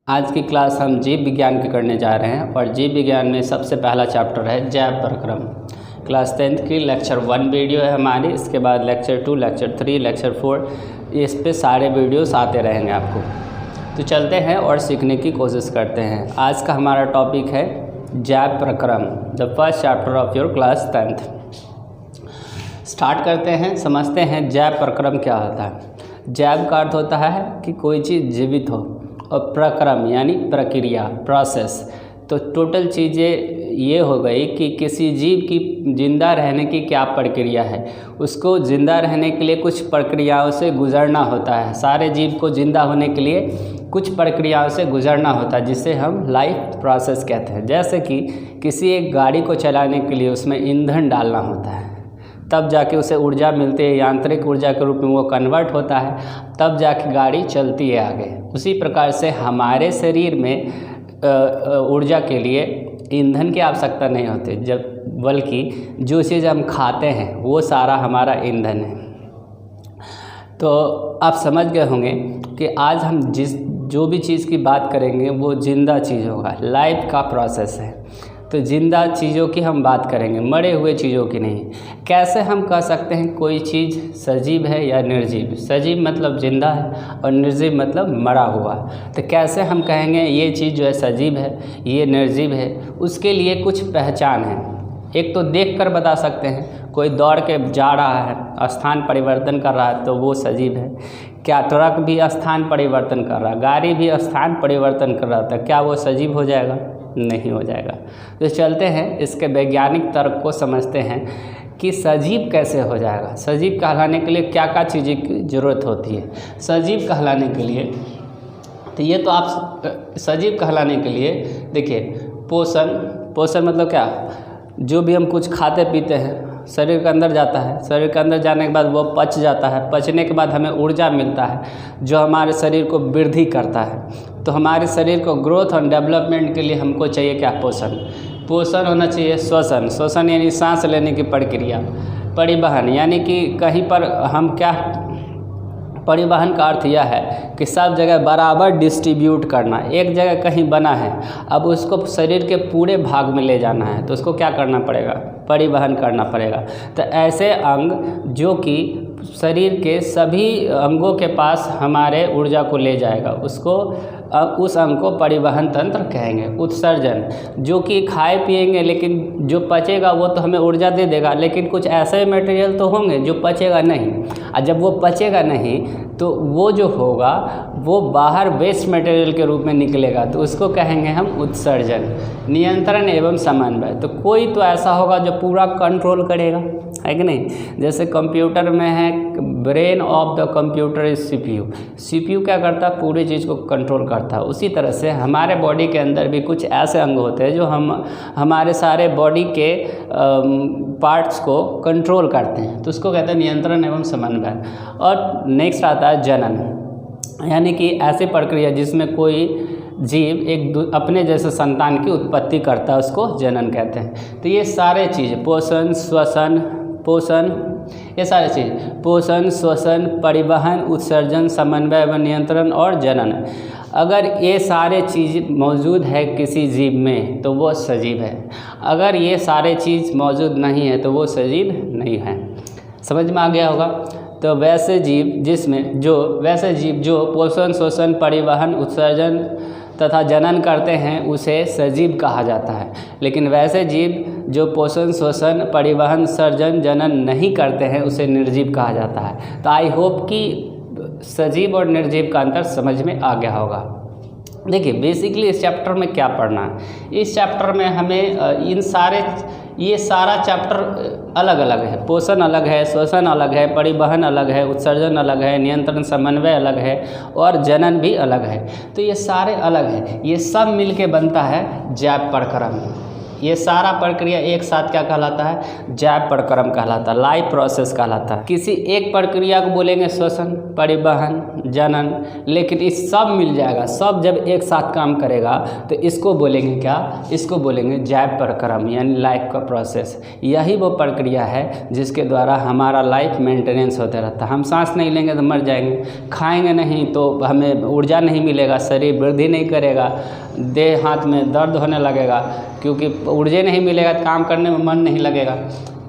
आज की क्लास हम जीव विज्ञान की करने जा रहे हैं और जीव विज्ञान में सबसे पहला चैप्टर है जैव प्रक्रम। क्लास 10th की लेक्चर 1 वीडियो है हमारी, इसके बाद लेक्चर 2, लेक्चर 3, लेक्चर 4, इस पे सारे वीडियोस आते रहेंगे आपको। तो चलते हैं और सीखने की कोशिश करते हैं। आज का हमारा टॉपिक है जैव प्रक्रम, the first chapter of your class 10th। Start करते हैं, समझते हैं जैव प्रक्रम क्या होता है। जैव का अर्थ होता है कि कोई चीज़ जीवित हो, और प्रक्रम यानी प्रक्रिया, प्रोसेस। तो टोटल चीज़ें ये हो गई कि किसी जीव की जिंदा रहने की क्या प्रक्रिया है। उसको जिंदा रहने के लिए कुछ प्रक्रियाओं से गुजरना होता है। सारे जीव को जिंदा होने के लिए कुछ प्रक्रियाओं से गुजरना होता है, जिसे हम लाइफ प्रोसेस कहते हैं। जैसे कि किसी एक गाड़ी को चलाने के लिए उसमें ईंधन डालना होता है, तब जाके उसे ऊर्जा मिलती है, यांत्रिक ऊर्जा के रूप में वो कन्वर्ट होता है, तब जाके गाड़ी चलती है आगे। उसी प्रकार से हमारे शरीर में ऊर्जा के लिए ईंधन की आवश्यकता नहीं होती, बल्कि जो चीज़ हम खाते हैं वो सारा हमारा ईंधन है। तो आप समझ गए होंगे कि आज हम जो भी चीज़ की बात करेंगे वो जिंदा चीज़ होगा, लाइफ का प्रोसेस है। तो जिंदा चीज़ों की हम बात करेंगे, मरे हुए चीज़ों की नहीं। कैसे हम कह सकते हैं कोई चीज़ सजीव है या निर्जीव? सजीव मतलब जिंदा है और निर्जीव मतलब मरा हुआ। तो कैसे हम कहेंगे ये चीज़ जो है सजीव है, ये निर्जीव है? उसके लिए कुछ पहचान है। एक तो देख कर बता सकते हैं, कोई दौड़ के जा रहा है, स्थान परिवर्तन कर रहा है, तो वो सजीव है। क्या ट्रक भी स्थान परिवर्तन कर रहा है, गाड़ी भी स्थान परिवर्तन कर रहा था, क्या वो सजीव हो जाएगा? नहीं हो जाएगा। तो चलते हैं इसके वैज्ञानिक तर्क को समझते हैं कि सजीव कैसे हो जाएगा। सजीव कहलाने के लिए क्या क्या चीज़ें की ज़रूरत होती है सजीव कहलाने के लिए? तो ये तो आप सजीव कहलाने के लिए देखिए, पोषण मतलब क्या? जो भी हम कुछ खाते पीते हैं शरीर के अंदर जाता है, शरीर के अंदर जाने के बाद वो पच जाता है, पचने के बाद हमें ऊर्जा मिलता है जो हमारे शरीर को वृद्धि करता है। तो हमारे शरीर को ग्रोथ और डेवलपमेंट के लिए हमको चाहिए क्या? पोषण होना चाहिए। श्वसन यानी सांस लेने की प्रक्रिया। परिवहन यानी कि कहीं पर हम क्या, परिवहन का अर्थ यह है कि सब जगह बराबर डिस्ट्रीब्यूट करना। एक जगह कहीं बना है, अब उसको शरीर के पूरे भाग में ले जाना है, तो उसको क्या करना पड़ेगा? परिवहन करना पड़ेगा। तो ऐसे अंग जो कि शरीर के सभी अंगों के पास हमारे ऊर्जा को ले जाएगा, उसको उस अंग को परिवहन तंत्र कहेंगे। उत्सर्जन, जो कि खाए पिएंगे लेकिन जो पचेगा वो तो हमें ऊर्जा दे देगा, लेकिन कुछ ऐसे मटेरियल तो होंगे जो पचेगा नहीं, और जब वो पचेगा नहीं तो वो जो होगा वो बाहर वेस्ट मटेरियल के रूप में निकलेगा, तो उसको कहेंगे हम उत्सर्जन। नियंत्रण एवं समन्वय, तो कोई तो ऐसा होगा जो पूरा कंट्रोल करेगा, है कि नहीं? जैसे कंप्यूटर में है, brain of the computer is CPU क्या करता है? पूरी चीज़ को कंट्रोल करता है। उसी तरह से हमारे बॉडी के अंदर भी कुछ ऐसे अंग होते हैं जो हमारे सारे बॉडी के पार्ट्स को कंट्रोल करते हैं, तो उसको कहते हैं नियंत्रण एवं समन्वय। और नेक्स्ट आता है जनन, यानी कि ऐसी प्रक्रिया जिसमें कोई जीव अपने जैसे संतान की उत्पत्ति करता है, उसको जनन कहते हैं। तो ये सारे चीज़ पोषण, ये सारे चीज़ पोषण, श्वसन, परिवहन, उत्सर्जन, समन्वय व नियंत्रण और जनन, अगर ये सारे चीज़ मौजूद है किसी जीव में तो वो सजीव है। अगर ये सारे चीज़ मौजूद नहीं है तो वो सजीव नहीं है। समझ में आ गया होगा? तो वैसे जीव जो पोषण, श्वसन, परिवहन, उत्सर्जन तथा जनन करते हैं उसे सजीव कहा जाता है। लेकिन वैसे जीव जो पोषण, श्वसन, परिवहन, सर्जन, जनन नहीं करते हैं उसे निर्जीव कहा जाता है। तो आई होप कि सजीव और निर्जीव का अंतर समझ में आ गया होगा। देखिए बेसिकली इस चैप्टर में क्या पढ़ना है। इस चैप्टर में हमें ये सारा चैप्टर अलग अलग है। पोषण अलग है, श्वसन अलग है, परिवहन अलग है, उत्सर्जन अलग है, नियंत्रण समन्वय अलग है और जनन भी अलग है। तो ये सारे अलग है, ये सब मिलके बनता है जैव प्रक्रम। ये सारा प्रक्रिया एक साथ क्या कहलाता है? जैव प्रक्रम कहलाता है, लाइफ प्रोसेस कहलाता है। किसी एक प्रक्रिया को बोलेंगे श्वसन, परिवहन, जनन, लेकिन इस सब मिल जाएगा, सब जब एक साथ काम करेगा तो इसको बोलेंगे क्या? इसको बोलेंगे जैव प्रक्रम यानी लाइफ का प्रोसेस। यही वो प्रक्रिया है जिसके द्वारा हमारा लाइफ मेंटेनेंस होता रहता है। हम सांस नहीं लेंगे तो मर जाएंगे, खाएंगे नहीं तो हमें ऊर्जा नहीं मिलेगा, शरीर वृद्धि नहीं करेगा, देह हाथ में दर्द होने लगेगा, क्योंकि ऊर्जा नहीं मिलेगा तो काम करने में मन नहीं लगेगा।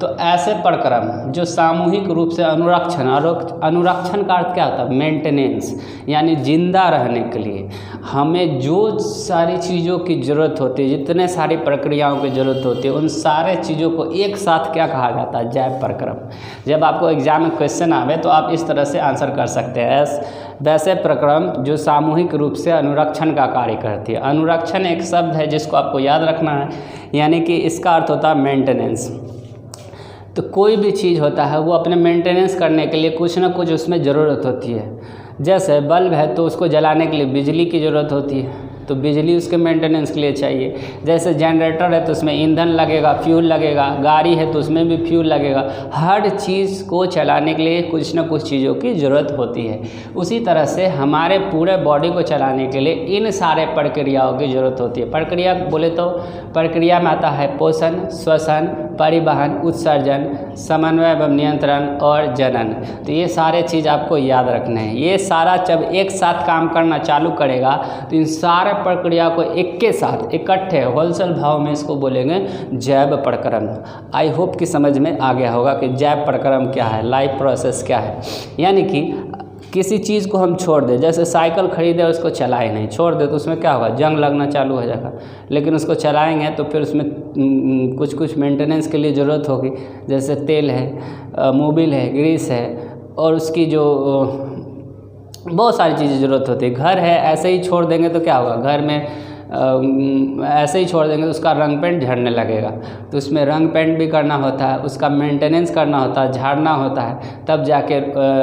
तो ऐसे प्रक्रम जो सामूहिक रूप से अनुरक्षण का अर्थ क्या होता है? मेंटेनेंस, यानी जिंदा रहने के लिए हमें जो सारी चीज़ों की ज़रूरत होती है, जितने सारी प्रक्रियाओं की ज़रूरत होती है, उन सारे चीज़ों को एक साथ क्या कहा जाता है? जैव प्रक्रम। जब आपको एग्जाम में क्वेश्चन आवे तो आप इस तरह से आंसर कर सकते हैं, वैसे प्रक्रम जो सामूहिक रूप से अनुरक्षण का कार्य करती है। अनुरक्षण एक शब्द है जिसको आपको याद रखना है, यानी कि इसका अर्थ होता है मेंटेनेंस। तो कोई भी चीज़ होता है वो अपने मेंटेनेंस करने के लिए कुछ ना कुछ उसमें ज़रूरत होती है। जैसे बल्ब है तो उसको जलाने के लिए बिजली की ज़रूरत होती है, तो बिजली उसके मेंटेनेंस के लिए चाहिए। जैसे जनरेटर है तो उसमें ईंधन लगेगा, फ्यूल लगेगा, गाड़ी है तो उसमें भी फ्यूल लगेगा। हर चीज़ को चलाने के लिए कुछ ना कुछ चीज़ों की ज़रूरत होती है। उसी तरह से हमारे पूरे बॉडी को चलाने के लिए इन सारे प्रक्रियाओं की ज़रूरत होती है। प्रक्रिया बोले तो प्रक्रिया में आता है पोषण, श्वसन, परिवहन, उत्सर्जन, समन्वय एवं नियंत्रण और जनन। तो ये सारे चीज़ आपको याद रखने हैं। ये सारा जब एक साथ काम करना चालू करेगा तो इन सारे प्रक्रिया को एक के साथ इकट्ठे होलसेल भाव में इसको बोलेंगे जैव प्रक्रम। आई होप कि समझ में आ गया होगा कि जैव प्रक्रम क्या है, लाइफ प्रोसेस क्या है। यानी कि किसी चीज़ को हम छोड़ दें, जैसे साइकिल खरीदे और उसको चलाए नहीं, छोड़ दे तो उसमें क्या होगा? जंग लगना चालू हो जाएगा। लेकिन उसको चलाएंगे तो फिर उसमें कुछ कुछ मेंटेनेंस के लिए ज़रूरत होगी, जैसे तेल है, मोबिल है, ग्रीस है, और उसकी जो बहुत सारी चीज़ें ज़रूरत होती है। घर है ऐसे ही छोड़ देंगे तो क्या होगा? घर में ऐसे ही छोड़ देंगे तो उसका रंग पेंट झड़ने लगेगा, तो उसमें रंग पेंट भी करना होता है, उसका मेंटेनेंस करना होता है, झाड़ना होता है, तब जाके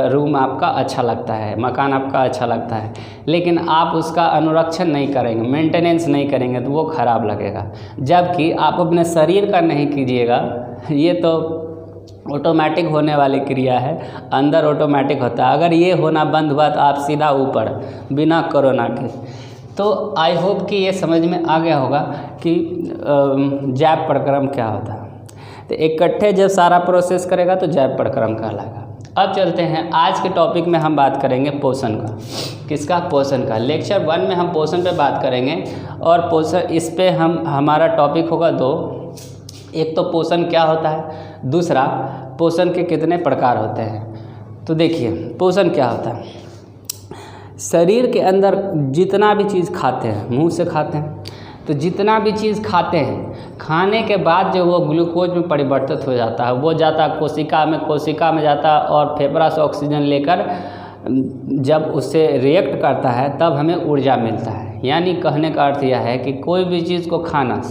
रूम आपका अच्छा लगता है, मकान आपका अच्छा लगता है। लेकिन आप उसका अनुरक्षण नहीं करेंगे, मेंटेनेंस नहीं करेंगे तो वो ख़राब लगेगा। जबकि आप अपने शरीर का नहीं कीजिएगा, ये तो ऑटोमेटिक होने वाली क्रिया है, अंदर ऑटोमेटिक होता है। अगर ये होना बंद हुआ तो आप सीधा ऊपर, बिना कोरोना के। तो आई होप कि ये समझ में आ गया होगा कि जैव प्रक्रम क्या होता है। तो इकट्ठे जब सारा प्रोसेस करेगा तो जैव प्रक्रम कहलाएगा। अब चलते हैं आज के टॉपिक में, हम बात करेंगे पोषण का। किसका? पोषण का। लेक्चर 1 में हम पोषण पे बात करेंगे, और पोषण इस पे हमारा टॉपिक होगा 2। एक तो पोषण क्या होता है, दूसरा पोषण के कितने प्रकार होते हैं। तो देखिए पोषण क्या होता है। शरीर के अंदर जितना भी चीज़ खाते हैं, मुंह से खाते हैं, तो जितना भी चीज़ खाते हैं, खाने के बाद जो वो ग्लूकोज में परिवर्तित हो जाता है, वो जाता है कोशिका में जाता है, और फेफड़ा से ऑक्सीजन लेकर जब उससे रिएक्ट करता है तब हमें ऊर्जा मिलता है। यानी कहने का अर्थ यह है कि कोई भी चीज़ को खाना,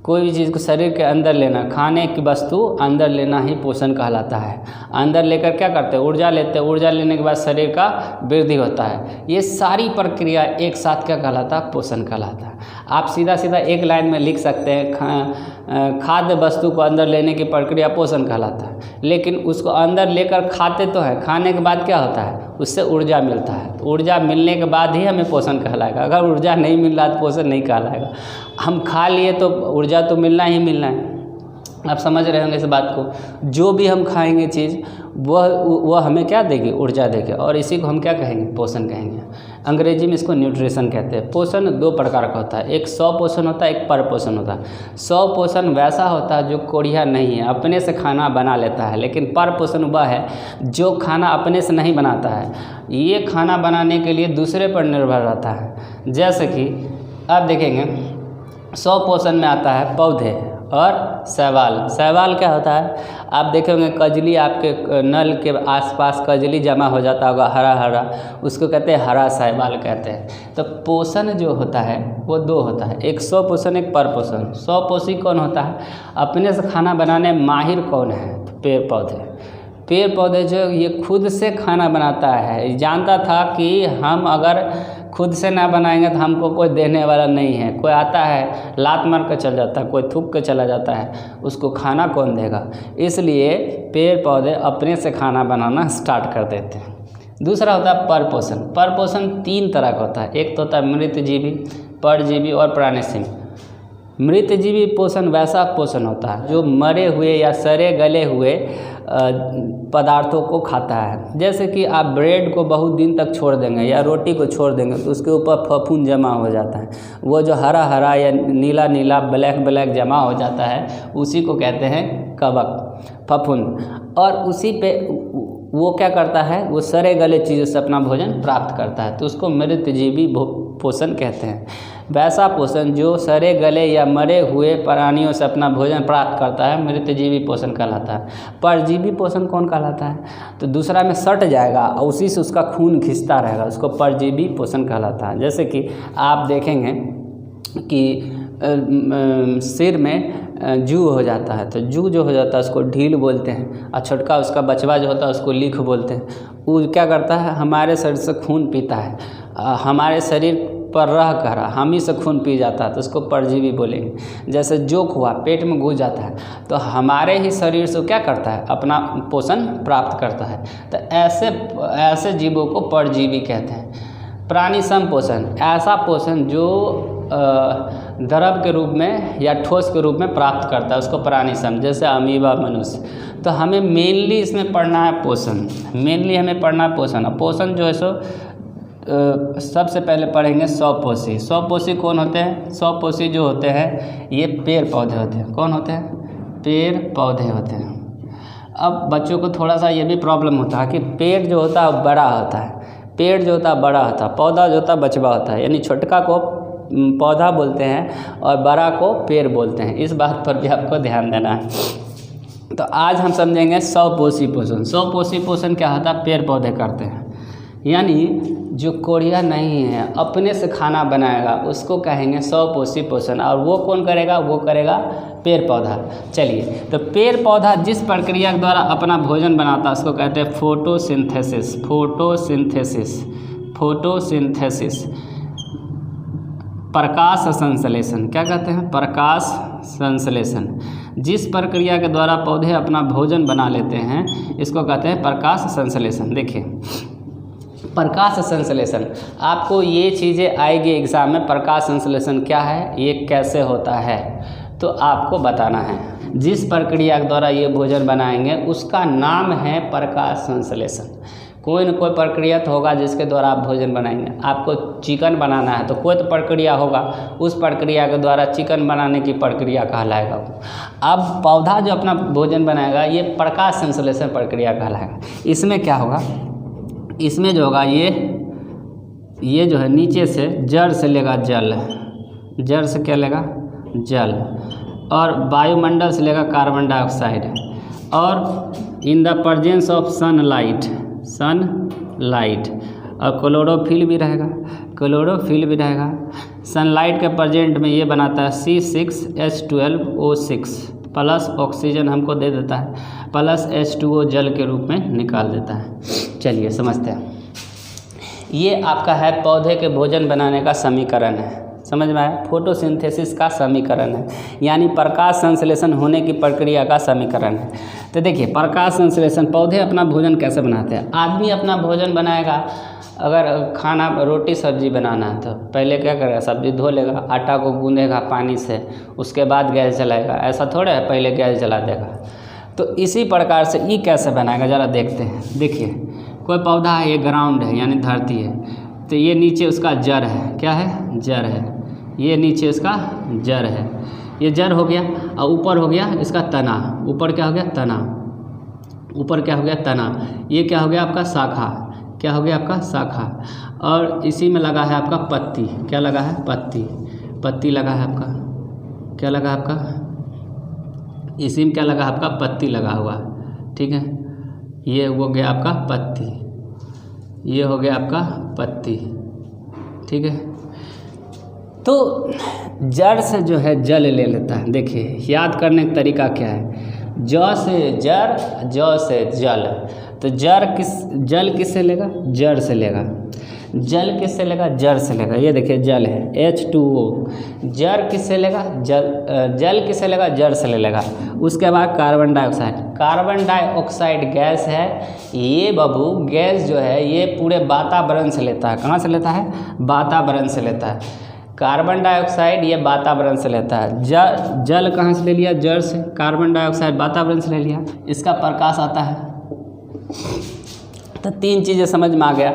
कोई भी चीज़ को शरीर के अंदर लेना, खाने की वस्तु अंदर लेना ही पोषण कहलाता है। अंदर लेकर क्या करते हैं? ऊर्जा लेते हैं, ऊर्जा लेने के बाद शरीर का वृद्धि होता है। ये सारी प्रक्रिया एक साथ क्या कहलाता है? पोषण कहलाता है। आप सीधा सीधा एक लाइन में लिख सकते हैं, खाद्य वस्तु को अंदर लेने की प्रक्रिया पोषण कहलाता है। लेकिन उसको अंदर लेकर खाते तो है, खाने के बाद क्या होता है? उससे ऊर्जा मिलता है। तो ऊर्जा मिलने के बाद ही हमें पोषण कहलाएगा। अगर ऊर्जा नहीं मिल रहा तो पोषण नहीं कहलाएगा। हम खा लिए तो ऊर्जा तो मिलना ही मिलना है। आप समझ रहे होंगे इस बात को। जो भी हम खाएंगे चीज़ वह हमें क्या देगी? ऊर्जा देगी, और इसी को हम क्या कहेंगे? पोषण कहेंगे। अंग्रेजी में इसको न्यूट्रिशन कहते हैं। पोषण 2 प्रकार का होता है, एक स्व पोषण होता है, एक पर पोषण होता है। स्व पोषण वैसा होता है जो कोढ़िया नहीं है, अपने से खाना बना लेता है। लेकिन पर पोषण वह है जो खाना अपने से नहीं बनाता है, ये खाना बनाने के लिए दूसरे पर निर्भर रहता है। जैसे कि आप देखेंगे स्व पोषण में आता है पौधे और शैवाल। शैवाल क्या होता है? आप देखेंगे कजली, आपके नल के आसपास कजली जमा हो जाता होगा हरा हरा, उसको कहते हैं हरा शैवाल कहते हैं। तो पोषण जो होता है वो 2 होता है, एक स्व पोषण, एक पर पोषण। स्व पोषी कौन होता है? अपने से खाना बनाने माहिर कौन है? पेड़ पौधे। पेड़ पौधे जो ये खुद से खाना बनाता है, जानता था कि हम अगर खुद से ना बनाएंगे तो हमको कोई देने वाला नहीं है। कोई आता है लात मार कर चल जाता है, कोई थूक कर चला जाता है, उसको खाना कौन देगा। इसलिए पेड़ पौधे अपने से खाना बनाना स्टार्ट कर देते हैं। दूसरा होता है परपोषण। परपोषण 3 तरह का होता है। एक तो होता है मृतजीवी, परजीवी और प्राणीसीम। मृतजीवी पोषण वैसा पोषण होता है जो मरे हुए या सड़े गले हुए पदार्थों को खाता है। जैसे कि आप ब्रेड को बहुत दिन तक छोड़ देंगे या रोटी को छोड़ देंगे तो उसके ऊपर फफूंद जमा हो जाता है। वो जो हरा हरा या नीला नीला ब्लैक ब्लैक जमा हो जाता है उसी को कहते हैं कवक, फफूंद। और उसी पे वो क्या करता है, वो सड़े गले चीज़ों से अपना भोजन प्राप्त करता है, तो उसको मृतजीवी पोषण कहते हैं। वैसा पोषण जो सड़े गले या मरे हुए प्राणियों से अपना भोजन प्राप्त करता है मृतजीवी पोषण कहलाता है। परजीवी पोषण कौन कहलाता है, तो दूसरा में सट जाएगा और उसी से उसका खून खिंचता रहेगा, उसको परजीवी पोषण कहलाता है। जैसे कि आप देखेंगे कि सिर में जू हो जाता है, तो जू जो हो जाता है उसको ढील बोलते हैं, और छोटका उसका बचवा जो होता है उसको लीख बोलते हैं। वो क्या करता है, हमारे शरीर से खून पीता है, हमारे शरीर पर रह कर हम ही से खून पी जाता है, तो उसको परजीवी बोलेंगे। जैसे जोक हुआ, पेट में घुस जाता है तो हमारे ही शरीर से क्या करता है, अपना पोषण प्राप्त करता है। तो ऐसे जीवों को परजीवी कहते हैं। प्राणी संपोषण, ऐसा पोषण जो द्रव के रूप में या ठोस के रूप में प्राप्त करता है, उसको प्राणी सम, जैसे अमीबा, मनुष्य। तो हमें मेनली इसमें पढ़ना है पोषण, मेनली हमें पढ़ना है पोषण। पोषण जो है सो सबसे पहले पढ़ेंगे स्वपोषी। स्वपोषी कौन होते हैं, स्वपोषी जो होते हैं ये पेड़ पौधे होते हैं। कौन होते हैं, पेड़ पौधे होते हैं। अब बच्चों को थोड़ा सा ये भी प्रॉब्लम होता है कि पेड़ जो होता है बड़ा होता है, पेड़ जो होता है बड़ा होता है, पौधा जो होता है बचवा होता है। यानी छोटका को पौधा बोलते हैं और बड़ा को पेड़ बोलते हैं। इस बात पर भी आपको ध्यान देना है। तो आज हम समझेंगे स्वपोषी पोषण। स्वपोषी पोषण क्या होता है, पेड़ पौधे करते हैं। यानी जो कोढ़िया नहीं है, अपने से खाना बनाएगा, उसको कहेंगे स्वपोषी पोषण। और वो कौन करेगा, वो करेगा पेड़ पौधा। चलिए, तो पेड़ पौधा जिस प्रक्रिया के द्वारा अपना भोजन बनाता है उसको कहते हैं फोटोसिंथेसिस। फोटोसिंथेसिस, फोटोसिंथेसिस, प्रकाश संश्लेषण। क्या कहते हैं, प्रकाश संश्लेषण। जिस प्रक्रिया के द्वारा पौधे अपना भोजन बना लेते हैं इसको कहते हैं प्रकाश संश्लेषण। देखिए, प्रकाश संश्लेषण, आपको ये चीज़ें आएगी एग्ज़ाम में, प्रकाश संश्लेषण क्या है, ये कैसे होता है, तो आपको बताना है। जिस प्रक्रिया के द्वारा ये भोजन बनाएंगे उसका नाम है प्रकाश संश्लेषण। कोई न कोई प्रक्रिया तो होगा जिसके द्वारा आप भोजन बनाएंगे। आपको चिकन बनाना है तो कोई तो प्रक्रिया होगा, उस प्रक्रिया के द्वारा चिकन बनाने की प्रक्रिया कहलाएगा। अब पौधा जो अपना भोजन बनाएगा ये प्रकाश संश्लेषण प्रक्रिया कहलाएगा। इसमें क्या होगा, इसमें जो होगा ये जो है नीचे से जड़ से लेगा जल, जड़ से क्या लेगा, जल, और वायुमंडल से लेगा कार्बन डाइऑक्साइड, और in the presence of sunlight, sunlight, और क्लोरोफिल भी रहेगा, क्लोरोफिल भी रहेगा। सनलाइट के प्रेजेंट में ये बनाता है C6H12O6 प्लस ऑक्सीजन हमको दे देता है, प्लस H2O जल के रूप में निकाल देता है। चलिए समझते हैं, ये आपका है पौधे के भोजन बनाने का समीकरण है। समझ में आया, फोटोसिंथेसिस का समीकरण है, यानी प्रकाश संश्लेषण होने की प्रक्रिया का समीकरण है। तो देखिए, प्रकाश संश्लेषण, पौधे अपना भोजन कैसे बनाते हैं। आदमी अपना भोजन बनाएगा, अगर खाना रोटी सब्जी बनाना है तो पहले क्या करेगा, सब्जी धो लेगा, आटा को गूंदेगा पानी से, उसके बाद गैस जलाएगा। ऐसा थोड़ा है पहले गैस जला देगा। तो इसी प्रकार से ये कैसे बनाएगा ज़रा देखते हैं। देखिए, कोई पौधा है, ये ग्राउंड है यानी धरती है, तो ये नीचे उसका जड़ है, क्या है, जड़ है, ये नीचे इसका जड़ है, ये जड़ हो गया, और ऊपर हो गया इसका तना। ऊपर क्या हो गया, तना, ऊपर क्या हो गया, तना। ये क्या हो गया आपका शाखा, क्या हो गया आपका शाखा, और इसी में लगा है आपका पत्ती। क्या लगा है, पत्ती, पत्ती लगा है आपका, क्या लगा है आपका, इसी में क्या लगा है आपका, पत्ती लगा हुआ। ठीक है, ये हो गया आपका पत्ती, ये हो गया आपका पत्ती। ठीक है, तो जड़ से जो है जल ले लेता है। देखिए, याद करने का तरीका क्या है, ज से जड़, ज से जल। तो जल किससे लेगा, जड़ से लेगा। जल किससे लेगा? जल से लेगा। ये देखिए जल है H2O। जल किससे लेगा? जल किससे लेगा? जल से ले लेगा। उसके बाद carbon dioxide. Carbon dioxide gas है, ये बाबू गैस जो है ये पूरे वातावरण से लेता है। कहाँ से लेता है? वातावरण से लेता है। कार्बन डाइऑक्साइड ये वातावरण से लेता है। जल कहाँ से ले लिया? जल से। कार्बन डाइऑक्साइड वातावरण से ले लिया। इसका प्रकाश आता है। तो 3 चीज़ें समझ में आ गया।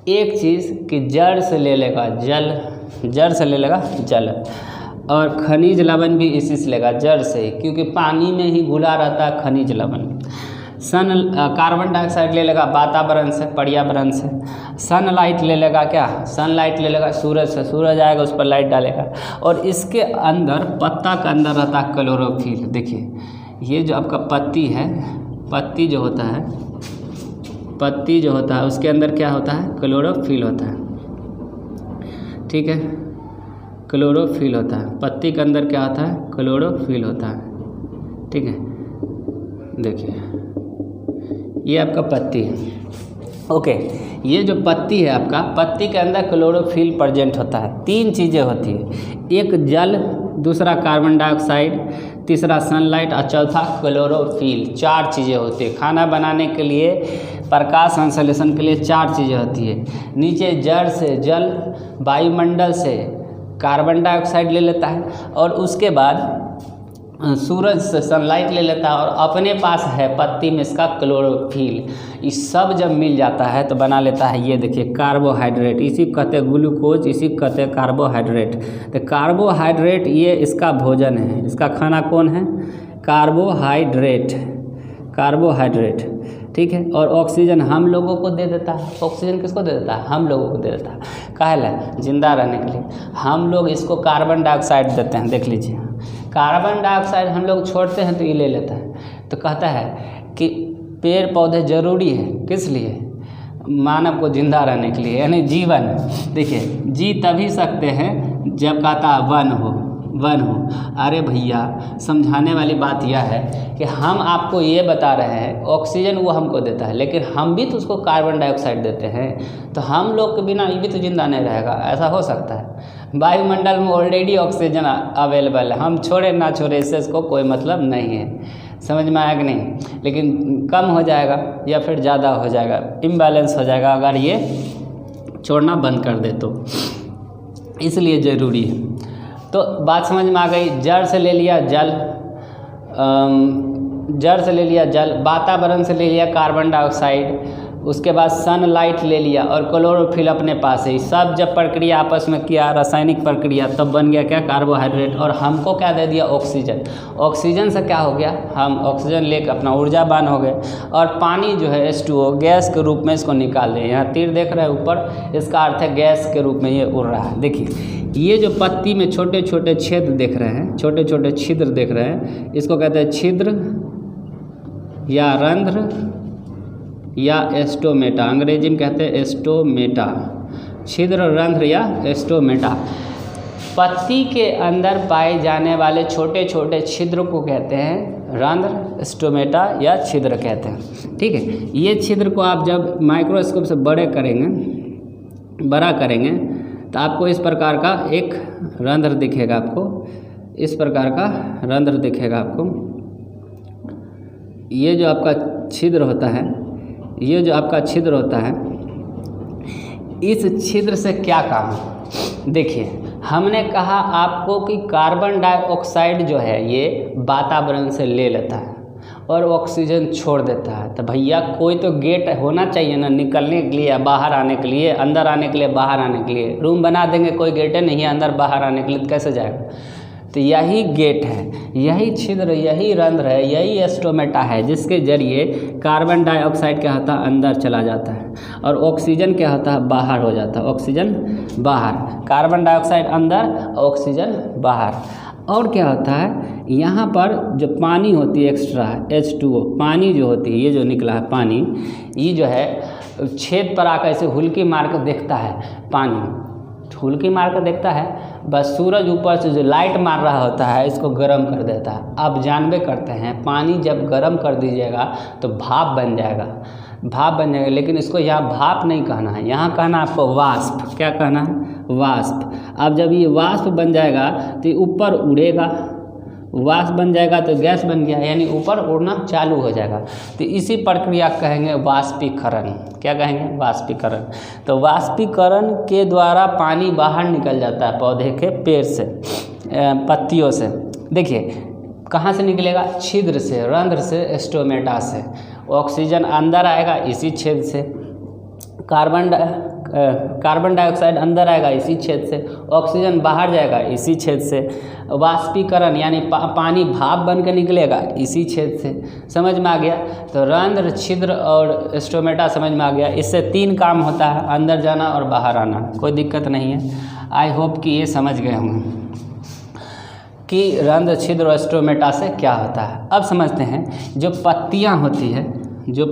एक चीज़ कि जड़ से ले लेगा जल, जड़ से ले लेगा जल, और खनिज लवण भी इसी से लेगा, जड़ से, क्योंकि पानी में ही घुला रहता है खनिज लवण। कार्बन डाइऑक्साइड ले लेगा वातावरण से, पर्यावरण से। सनलाइट ले लेगा क्या? सनलाइट ले लेगा सूरज से। सूरज आएगा उस पर लाइट डालेगा। और इसके अंदर पत्ता के अंदर रहता है क्लोरोफिल। देखिए ये जो आपका पत्ती है, पत्ती जो होता है, पत्ती जो होता है उसके अंदर क्या होता है? क्लोरोफिल होता है। ठीक है, क्लोरोफिल होता है। पत्ती के अंदर क्या होता है? क्लोरोफिल होता है। ठीक है, देखिए ये आपका पत्ती है। ओके, ये जो पत्ती है आपका, पत्ती के अंदर क्लोरोफिल प्रेजेंट होता है। 3 चीज़ें होती है, एक जल, दूसरा कार्बन डाइऑक्साइड, तीसरा सनलाइट और चौथा क्लोरोफिल। 4 चीज़ें होती है। खाना बनाने के लिए, प्रकाश संश्लेषण के लिए 4 चीज़ें होती है। नीचे जड़ से जल, वायुमंडल से कार्बन डाइऑक्साइड ले लेता है, और उसके बाद सूरज से सनलाइट ले लेता है, और अपने पास है पत्ती में इसका क्लोरोफिल। ये सब जब मिल जाता है तो बना लेता है, ये देखिए कार्बोहाइड्रेट। इसी कहते हैं ग्लूकोज, इसी कहते हैं कार्बोहाइड्रेट। तो कार्बोहाइड्रेट ये इसका भोजन है, इसका खाना कौन है? Carbohydrate, carbohydrate. ठीक है, और ऑक्सीजन हम लोगों को दे देता है। ऑक्सीजन किसको दे देता है? हम लोगों को दे देता है। काहे? जिंदा रहने के लिए। हम लोग इसको कार्बन डाइऑक्साइड देते हैं। देख लीजिए, कार्बन डाइऑक्साइड हम लोग छोड़ते हैं तो ये ले लेता है। तो कहता है कि पेड़ पौधे ज़रूरी है, किस लिए? मानव को जिंदा रहने के लिए, यानी जीवन। देखिए जी तभी सकते हैं जब कहता है वन हो, वन हो। अरे भैया, समझाने वाली बात यह है कि हम आपको ये बता रहे हैं ऑक्सीजन वो हमको देता है, लेकिन हम भी तो उसको कार्बन डाइऑक्साइड देते हैं। तो हम लोग के बिना ये भी तो जिंदा नहीं रहेगा। ऐसा हो सकता है? वायुमंडल में ऑलरेडी ऑक्सीजन अवेलेबल है, हम छोड़े ना छोड़े इससे इसको कोई मतलब नहीं है। समझ में आया कि नहीं? लेकिन कम हो जाएगा या फिर ज़्यादा हो जाएगा, इम्बैलेंस हो जाएगा अगर ये छोड़ना बंद कर दे तो, इसलिए ज़रूरी है। तो बात समझ में आ गई। जड़ से ले लिया जल, जड़ से ले लिया जल, वातावरण से ले लिया कार्बन डाइऑक्साइड, उसके बाद सनलाइट ले लिया, और क्लोरोफिल अपने पास है। सब जब प्रक्रिया आपस में किया, रासायनिक प्रक्रिया, तब बन गया क्या? कार्बोहाइड्रेट। और हमको क्या दे दिया? ऑक्सीजन। ऑक्सीजन से क्या हो गया? हम ऑक्सीजन लेकर अपना ऊर्जावान हो गए। और पानी जो है H2O गैस के रूप में इसको निकाल दें। यहाँ तीर देख रहे हैं ऊपर, इसका अर्थ है गैस के रूप में ये उड़ रहा है। देखिए ये जो पत्ती में छोटे छोटे छेद देख रहे हैं, छोटे छोटे छिद्र देख रहे हैं, इसको कहते हैं छिद्र या रंध्र या एस्टोमेटा। अंग्रेजी में कहते हैं एस्टोमेटा, छिद्र, रंध्र या एस्टोमेटा। पत्ती के अंदर पाए जाने वाले छोटे छोटे छिद्र को कहते हैं रंध्र, एस्टोमेटा या छिद्र कहते हैं। ठीक है, ये छिद्र को आप जब माइक्रोस्कोप से बड़ा करेंगे तो आपको इस प्रकार का एक रंध्र दिखेगा। आपको इस प्रकार का रंध्र दिखेगा। आपको ये जो आपका छिद्र होता है, ये जो आपका छिद्र होता है, इस छिद्र से क्या काम? देखिए हमने कहा आपको कि कार्बन डाइऑक्साइड जो है ये वातावरण से ले लेता है और ऑक्सीजन छोड़ देता है। तो भैया कोई तो गेट होना चाहिए ना, निकलने के लिए, बाहर आने के लिए, अंदर आने के लिए, बाहर आने के लिए। रूम बना देंगे, कोई गेट नहीं है अंदर बाहर आने के लिए, तो कैसे जाएगा? तो यही गेट है, यही छिद्र, यही रंध्र है, यही एस्टोमेटा है, जिसके जरिए कार्बन डाइऑक्साइड क्या होता है? अंदर चला जाता है, और ऑक्सीजन क्या होता है? बाहर हो जाता है। ऑक्सीजन बाहर, कार्बन डाइऑक्साइड अंदर, ऑक्सीजन बाहर। और क्या होता है? यहाँ पर जो पानी होती है एक्स्ट्रा H2O, पानी जो होती है, ये जो निकला है पानी, ये जो है छेद पर आकर ऐसे हुल्की मार कर देखता है। पानी हुल्की मार कर देखता है, बस सूरज ऊपर से जो लाइट मार रहा होता है इसको गर्म कर देता है। अब जानबे करते हैं पानी जब गर्म कर दीजिएगा तो भाप बन जाएगा। भाप बन जाएगा, लेकिन इसको यहाँ भाप नहीं कहना है, यहाँ कहना आपको वाष्प। क्या कहना है? वाष्प। अब जब ये वाष्प बन जाएगा तो ये ऊपर उड़ेगा, वाष्प बन जाएगा तो गैस बन गया, यानी ऊपर उड़ना चालू हो जाएगा। तो इसी प्रक्रिया कहेंगे वाष्पीकरण। क्या कहेंगे? वाष्पीकरण। तो वाष्पीकरण के द्वारा पानी बाहर निकल जाता है पौधे के पेड़ से, पत्तियों से। देखिए कहाँ से निकलेगा? छिद्र से, रंध्र से, स्टोमेटा से। ऑक्सीजन अंदर आएगा इसी छेद से, कार्बन डाइऑक्साइड अंदर आएगा इसी छेद से, ऑक्सीजन बाहर जाएगा इसी छेद से। वाष्पीकरण यानी पानी भाप बन के निकलेगा इसी छेद से। समझ में आ गया? तो रंध्र, छिद्र और स्टोमेटा समझ में आ गया। इससे 3 काम होता है, अंदर जाना और बाहर आना। कोई दिक्कत नहीं है। आई होप कि ये समझ गए होंगे कि रंध्र, छिद्र और स्टोमेटा से क्या होता है। अब समझते हैं जो पत्तियाँ होती है, ये जो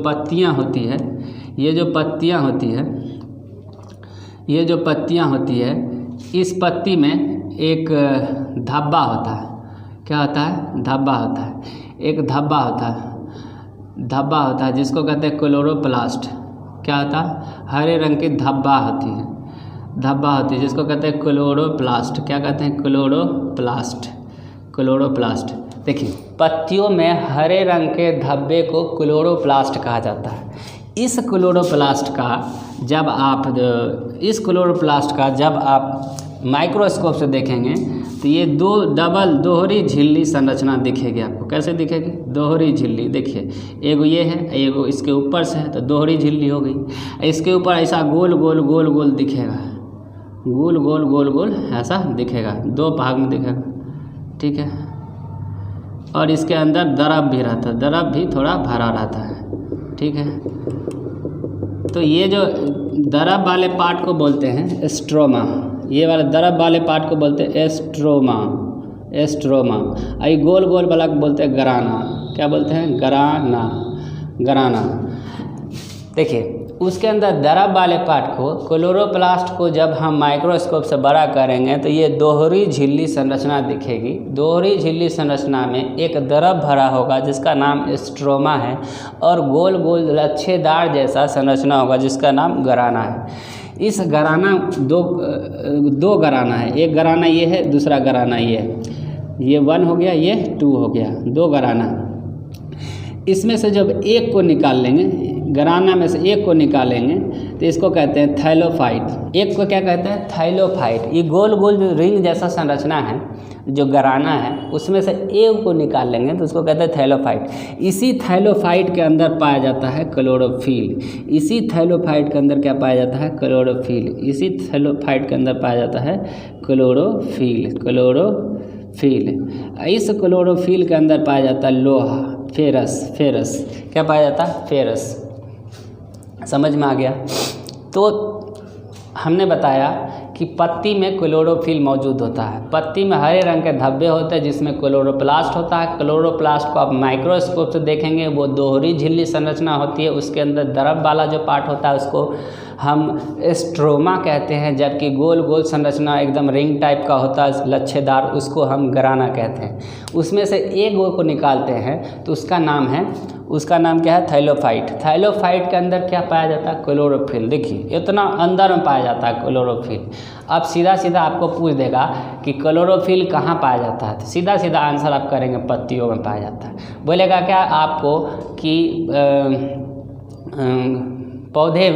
पत्तियाँ होती है, इस पत्ती में एक धब्बा होता है। क्या होता है? धब्बा होता है। एक धब्बा होता है जिसको कहते हैं क्लोरोप्लास्ट। क्या होता है? हरे रंग की धब्बा होती है जिसको कहते हैं क्लोरोप्लास्ट। क्या कहते हैं? क्लोरोप्लास्ट। देखिए पत्तियों में हरे रंग के धब्बे को क्लोरोप्लास्ट कहा जाता है। इस क्लोरोप्लास्ट का जब आप माइक्रोस्कोप से देखेंगे तो ये दोहरी झिल्ली संरचना दिखेगी आपको। कैसे दिखेगी? दोहरी झिल्ली। देखिए एगो ये है, एगो इसके ऊपर से है, तो दोहरी झिल्ली हो गई। इसके ऊपर ऐसा गोल गोल दिखेगा, गोल ऐसा दिखेगा, 2 भाग में दिखेगा। ठीक है। और इसके अंदर द्रव भी रहता है, द्रव भी थोड़ा भरा रहता है। ठीक है। तो ये जो द्रव वाले पार्ट को बोलते हैं स्ट्रोमा। ये वाले द्रव वाले पार्ट को बोलते हैं स्ट्रोमा। ये गोल वाला को बोलते हैं गराना। क्या बोलते हैं? गराना। देखिए उसके अंदर द्रव वाले पार्ट को, क्लोरोप्लास्ट को जब हम माइक्रोस्कोप से बड़ा करेंगे तो ये दोहरी झिल्ली संरचना दिखेगी। दोहरी झिल्ली संरचना में एक द्रव भरा होगा जिसका नाम स्ट्रोमा है, और गोल लच्छेदार जैसा संरचना होगा जिसका नाम गराना है। इस गराना दो गराना है, एक गराना ये है, दूसरा गराना ये है। ये 1 हो गया, ये 2 हो गया, 2 गराना। इसमें से जब एक को निकाल लेंगे, गराना में से एक को निकालेंगे तो इसको कहते हैं थैलोफाइट। एक को क्या कहते हैं? थैलोफाइट। ये गोल जो रिंग जैसा संरचना है जो गराना है, उसमें से एक को निकाल लेंगे तो उसको कहते हैं थैलोफाइट। इसी थैलोफाइट के अंदर पाया जाता है क्लोरोफिल। इसी थैलोफाइट के अंदर क्या पाया जाता है? क्लोरोफिल। इसी थैलोफाइट के अंदर पाया जाता है क्लोरोफिल। इस क्लोरोफिल के अंदर पाया जाता है लोहा, फेरस। क्या पाया जाता है? फेरस। समझ में आ गया? तो हमने बताया कि पत्ती में क्लोरोफिल मौजूद होता है। पत्ती में हरे रंग के धब्बे होते हैं जिसमें क्लोरोप्लास्ट होता है। क्लोरोप्लास्ट को आप माइक्रोस्कोप से देखेंगे, वो दोहरी झिल्ली संरचना होती है। उसके अंदर द्रव वाला जो पार्ट होता है उसको हम स्ट्रोमा कहते हैं, जबकि गोल संरचना एकदम रिंग टाइप का होता है, लच्छेदार, उसको हम गराना कहते हैं। उसमें से एक को निकालते हैं तो उसका नाम क्या है? थैलोफाइट। थैलोफाइट के अंदर क्या पाया जाता है? क्लोरोफिल। देखिए इतना अंदर में पाया जाता है क्लोरोफिल। अब सीधा आपको पूछ देगा कि क्लोरोफिल कहाँ पाया जाता है, तो सीधा आंसर आप करेंगे पत्तियों में पाया जाता है। बोलेगा क्या आपको कि पौधे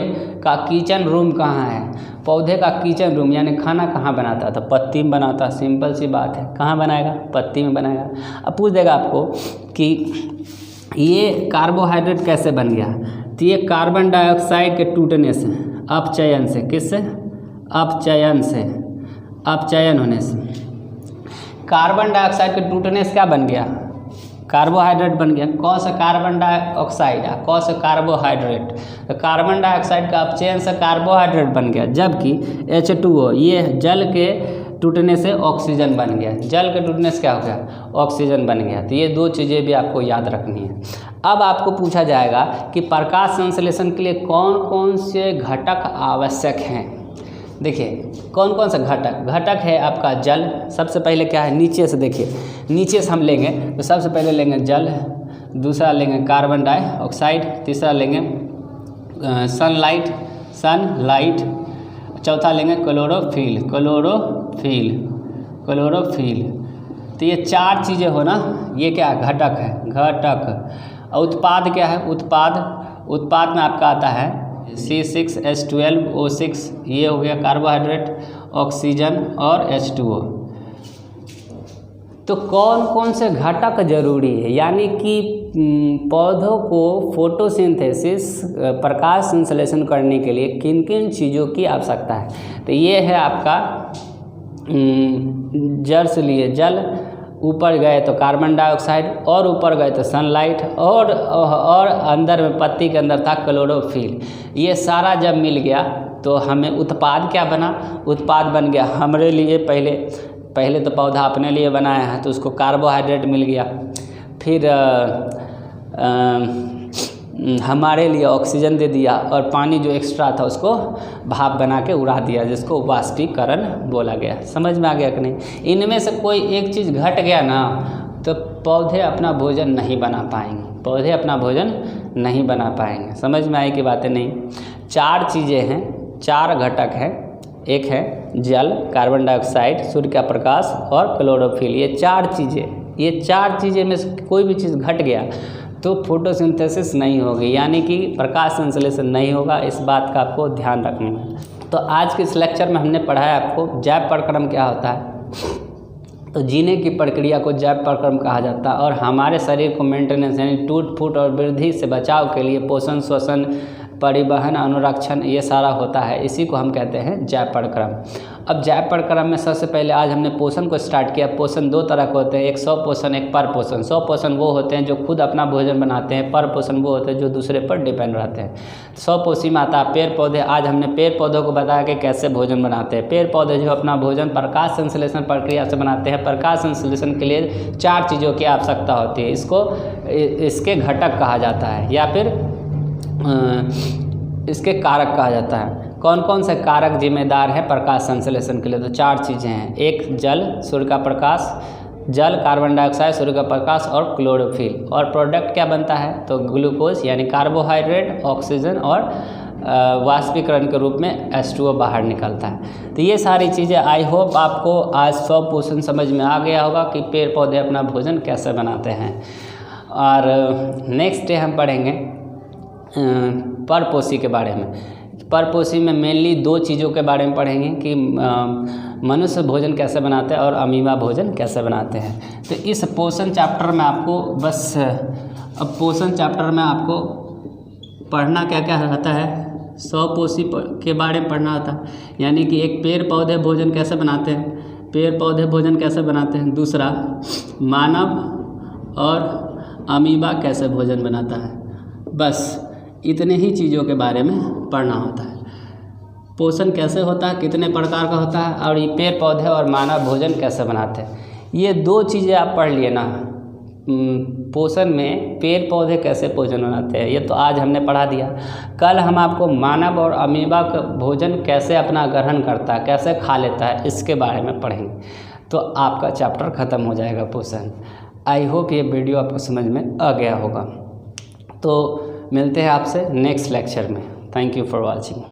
का किचन रूम कहाँ है? पौधे का किचन रूम यानी खाना कहाँ बनाता है? तो पत्ती में बनाता है। सिंपल सी बात है, कहाँ बनाएगा? पत्ती में बनाएगा। अब पूछ देगा आपको कि ये कार्बोहाइड्रेट कैसे बन गया, तो ये कार्बन डाइऑक्साइड के टूटने से, अपचयन से। किससे? अपचयन होने से कार्बन डाइऑक्साइड के टूटने से क्या बन गया? कार्बोहाइड्रेट बन गया। कौन सा? Carbon dioxide. कौन सा? कार्बोहाइड्रेट। तो कार्बन डाइऑक्साइड का अपचयन से कार्बोहाइड्रेट बन गया, जबकि H2O ये जल के टूटने से ऑक्सीजन बन गया। जल के टूटने से क्या हो गया? ऑक्सीजन बन गया। तो ये 2 चीज़ें भी आपको याद रखनी है। अब आपको पूछा जाएगा कि प्रकाश संश्लेषण के लिए कौन कौन से घटक आवश्यक हैं। देखिए कौन से घटक है आपका जल। सबसे पहले क्या है? नीचे से देखिए, नीचे से हम लेंगे तो सबसे पहले लेंगे जल, दूसरा लेंगे कार्बन डाइऑक्साइड, तीसरा लेंगे सनलाइट, चौथा लेंगे क्लोरोफिल। तो ये चार चीज़ें हो ना, ये क्या घटक है, घटक। उत्पाद क्या है, उत्पाद में आपका आता है C6H12O6, ये हो गया कार्बोहाइड्रेट, ऑक्सीजन और H2O। तो कौन कौन से घटक जरूरी है, यानी कि पौधों को फोटोसिंथेसिस प्रकाश संश्लेषण करने के लिए किन किन चीज़ों की आवश्यकता है। तो ये है आपका जल से लिए जल, ऊपर गए तो कार्बन डाइऑक्साइड, और ऊपर गए तो सनलाइट, और अंदर में पत्ती के अंदर था क्लोरोफिल। ये सारा जब मिल गया तो हमें उत्पाद क्या बना, उत्पाद बन गया हमारे लिए पहले तो पौधा अपने लिए बनाया है तो उसको कार्बोहाइड्रेट मिल गया, फिर हमारे लिए ऑक्सीजन दे दिया, और पानी जो एक्स्ट्रा था उसको भाप बना के उड़ा दिया, जिसको वाष्पीकरण बोला गया। समझ में आ गया कि नहीं। इनमें से कोई एक चीज़ घट गया ना तो पौधे अपना भोजन नहीं बना पाएंगे, समझ में आई कि बातें नहीं। चार चीज़ें हैं, चार घटक हैं, एक है जल, कार्बन डाइऑक्साइड, सूर्य का प्रकाश और क्लोरोफिल। ये चार चीज़ें में से कोई भी चीज़ घट गया तो फोटोसिंथेसिस नहीं होगी, यानी कि प्रकाश संश्लेषण नहीं होगा। इस बात का आपको ध्यान रखना है। तो आज के इस लेक्चर में हमने पढ़ा है आपको जैव प्रक्रम क्या होता है। तो जीने की प्रक्रिया को जैव प्रक्रम कहा जाता है, और हमारे शरीर को मेंटेनेंस यानी टूट फूट और वृद्धि से बचाव के लिए पोषण, श्वसन, परिवहन, अनुरक्षण ये सारा होता है। इसी को हम कहते हैं जैव प्रक्रम। अब जैव प्रक्रम में सबसे पहले आज हमने पोषण को स्टार्ट किया। पोषण दो तरह के होते हैं, एक स्व पोषण, एक पर पोषण। स्व पोषण वो होते हैं जो खुद अपना भोजन बनाते हैं, पर पोषण वो होते हैं जो दूसरे पर डिपेंड रहते हैं। स्व पोषी में आता है पेड़ पौधे। आज हमने पेड़ पौधों को बताया कि कैसे भोजन बनाते हैं। पेड़ पौधे जो अपना भोजन प्रकाश संश्लेषण प्रक्रिया से बनाते हैं। प्रकाश संश्लेषण के लिए चार चीज़ों की आवश्यकता होती है। इसके घटक कहा जाता है, या फिर इसके कारक कहा जाता है। कौन कौन से कारक जिम्मेदार है प्रकाश संश्लेषण के लिए? तो चार चीज़ें हैं, एक जल, सूर्य का प्रकाश, जल, कार्बन डाइऑक्साइड, सूर्य का प्रकाश और क्लोरोफिल। और प्रोडक्ट क्या बनता है? तो ग्लूकोज यानी कार्बोहाइड्रेट, ऑक्सीजन और वाष्पीकरण के रूप में H2O बाहर निकलता है। तो ये सारी चीज़ें आई होप आपको आज स्व पोषण समझ में आ गया होगा कि पेड़ पौधे अपना भोजन कैसे बनाते हैं। और नेक्स्ट डे हम पढ़ेंगे परपोषी के बारे में। परपोषी में मेनली दो चीज़ों के बारे में पढ़ेंगे कि मनुष्य भोजन कैसे बनाते हैं और अमीबा भोजन कैसे बनाते हैं। तो इस पोषण चैप्टर में आपको पोषण चैप्टर में आपको पढ़ना क्या क्या रहता है, स्वपोषी के बारे में पढ़ना होता है, यानी कि एक पेड़ पौधे भोजन कैसे बनाते हैं, दूसरा मानव और अमीबा कैसे भोजन बनाता है। बस इतने ही चीज़ों के बारे में पढ़ना होता है। पोषण कैसे होता है, कितने प्रकार का होता है, और ये पेड़ पौधे और मानव भोजन कैसे बनाते हैं। ये दो चीज़ें आप पढ़ लिए ना, पोषण में पेड़ पौधे कैसे भोजन बनाते हैं, ये तो आज हमने पढ़ा दिया। कल हम आपको मानव और अमीबा का भोजन कैसे अपना ग्रहण करता है, कैसे खा लेता है, इसके बारे में पढ़ेंगे। तो आपका चैप्टर ख़त्म हो जाएगा पोषण। आई होप ये वीडियो आपको समझ में आ गया होगा। तो मिलते हैं आपसे नेक्स्ट लेक्चर में। Thank you for watching.